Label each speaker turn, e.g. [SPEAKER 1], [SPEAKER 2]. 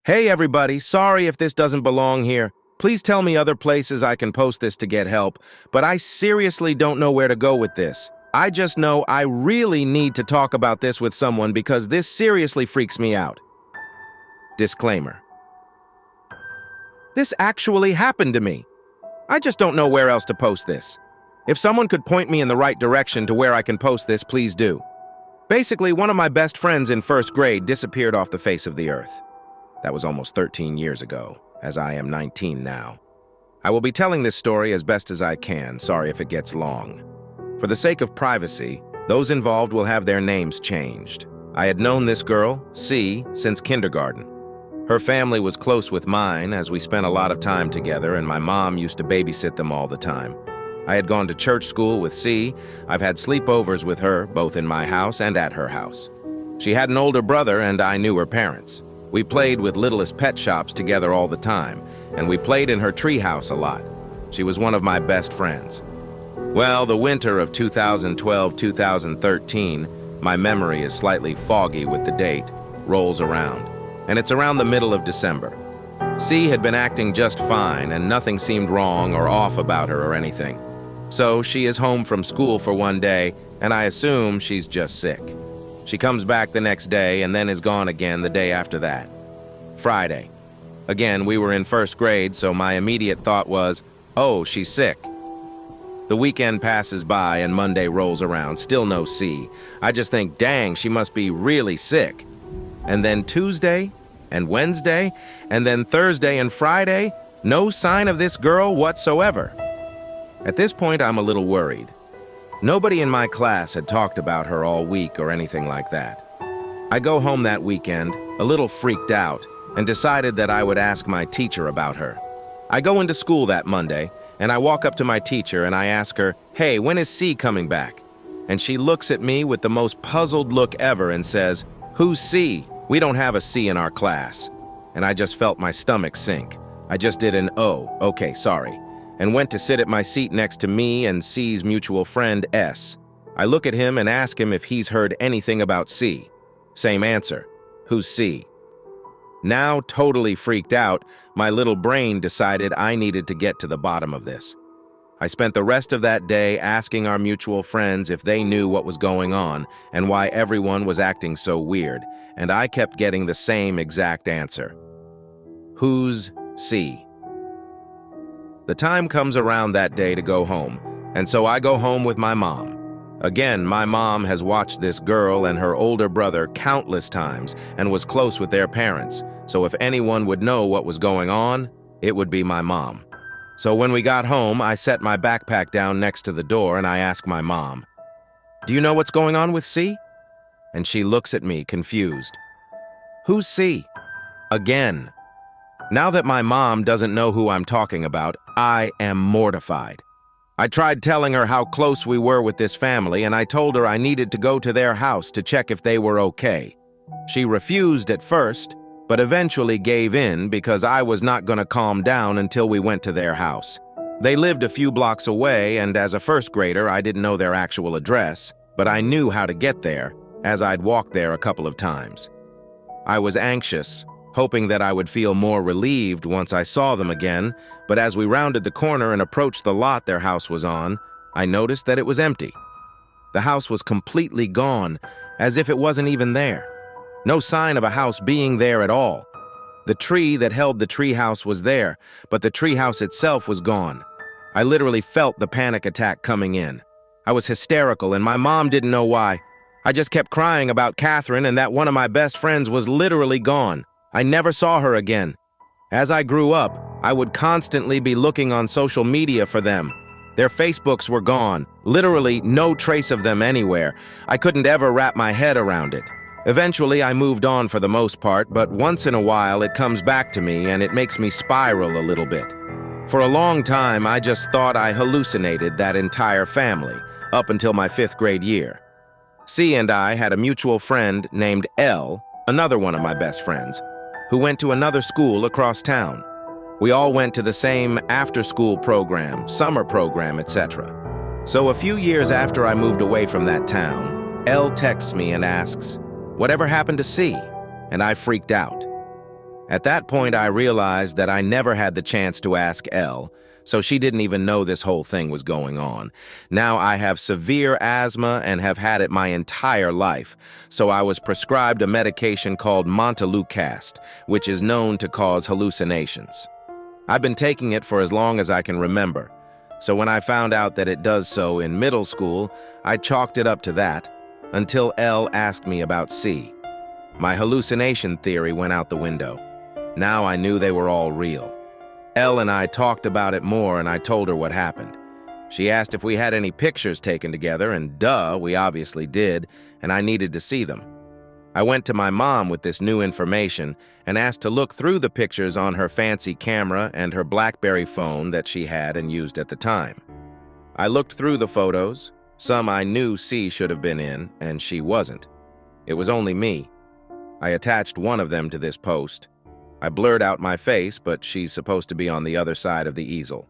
[SPEAKER 1] Hey everybody, sorry if this doesn't belong here. Please tell me other places I can post this to get help, but I seriously don't know where to go with this. I just know I really need to talk about this with someone because this seriously freaks me out. Disclaimer. This actually happened to me. I just don't know where else to post this. If someone could point me in the right direction to where I can post this, please do. Basically, one of my best friends in first grade disappeared off the face of the earth. That was almost 13 years ago, as I am 19 now. I will be telling this story as best as I can, sorry if it gets long. For the sake of privacy, those involved will have their names changed. I had known this girl, C, since kindergarten. Her family was close with mine as we spent a lot of time together and my mom used to babysit them all the time. I had gone to church school with C. I've had sleepovers with her, both in my house and at her house. She had an older brother and I knew her parents. We played with littlest pet shops together all the time, and we played in her treehouse a lot. She was one of my best friends. Well, the winter of 2012-2013, my memory is slightly foggy with the date, rolls around, and it's around the middle of December. C had been acting just fine, and nothing seemed wrong or off about her or anything. So she is home from school for one day, and I assume she's just sick. She comes back the next day and then is gone again the day after that. Friday. Again, we were in first grade, so my immediate thought was, oh, she's sick. The weekend passes by and Monday rolls around, still no C. I just think, dang, she must be really sick. And then Tuesday and Wednesday and then Thursday and Friday, no sign of this girl whatsoever. At this point, I'm a little worried. Nobody in my class had talked about her all week or anything like that. I go home that weekend, a little freaked out, and decided that I would ask my teacher about her. I go into school that Monday, and I walk up to my teacher and I ask her, hey, when is C coming back? And she looks at me with the most puzzled look ever and says, who's C? We don't have a C in our class. And I just felt my stomach sink. I just did an oh, okay, sorry, and went to sit at my seat next to me and C's mutual friend, S. I look at him and ask him if he's heard anything about C. Same answer. Who's C? Now totally freaked out, my little brain decided I needed to get to the bottom of this. I spent the rest of that day asking our mutual friends if they knew what was going on and why everyone was acting so weird, and I kept getting the same exact answer. Who's C? The time comes around that day to go home, and so I go home with my mom. Again, my mom has watched this girl and her older brother countless times and was close with their parents, so if anyone would know what was going on, it would be my mom. So when we got home, I set my backpack down next to the door and I asked my mom, do you know what's going on with C? And she looks at me confused. Who's C? Again. Now that my mom doesn't know who I'm talking about, I am mortified. I tried telling her how close we were with this family, and I told her I needed to go to their house to check if they were okay. She refused at first, but eventually gave in because I was not going to calm down until we went to their house. They lived a few blocks away, and as a first grader, I didn't know their actual address, but I knew how to get there, as I'd walked there a couple of times. I was anxious, hoping that I would feel more relieved once I saw them again, but as we rounded the corner and approached the lot their house was on, I noticed that it was empty. The house was completely gone, as if it wasn't even there. No sign of a house being there at all. The tree that held the treehouse was there, but the treehouse itself was gone. I literally felt the panic attack coming in. I was hysterical, and my mom didn't know why. I just kept crying about Catherine and that one of my best friends was literally gone. I never saw her again. As I grew up, I would constantly be looking on social media for them. Their Facebooks were gone, literally no trace of them anywhere. I couldn't ever wrap my head around it. Eventually, I moved on for the most part, but once in a while it comes back to me and it makes me spiral a little bit. For a long time, I just thought I hallucinated that entire family, up until my 5th grade year. C and I had a mutual friend named L, another one of my best friends, who went to another school across town. We all went to the same after-school program, summer program, etc. So a few years after I moved away from that town, L texts me and asks, whatever happened to C? And I freaked out. At that point, I realized that I never had the chance to ask Elle, so she didn't even know this whole thing was going on. Now I have severe asthma and have had it my entire life, so I was prescribed a medication called montelukast, which is known to cause hallucinations. I've been taking it for as long as I can remember, so when I found out that it does so in middle school, I chalked it up to that, until Elle asked me about C. My hallucination theory went out the window. Now I knew they were all real. Elle and I talked about it more, and I told her what happened. She asked if we had any pictures taken together, and duh, we obviously did, and I needed to see them. I went to my mom with this new information and asked to look through the pictures on her fancy camera and her BlackBerry phone that she had and used at the time. I looked through the photos. Some I knew C should have been in, and she wasn't. It was only me. I attached one of them to this post. I blurred out my face, but she's supposed to be on the other side of the easel.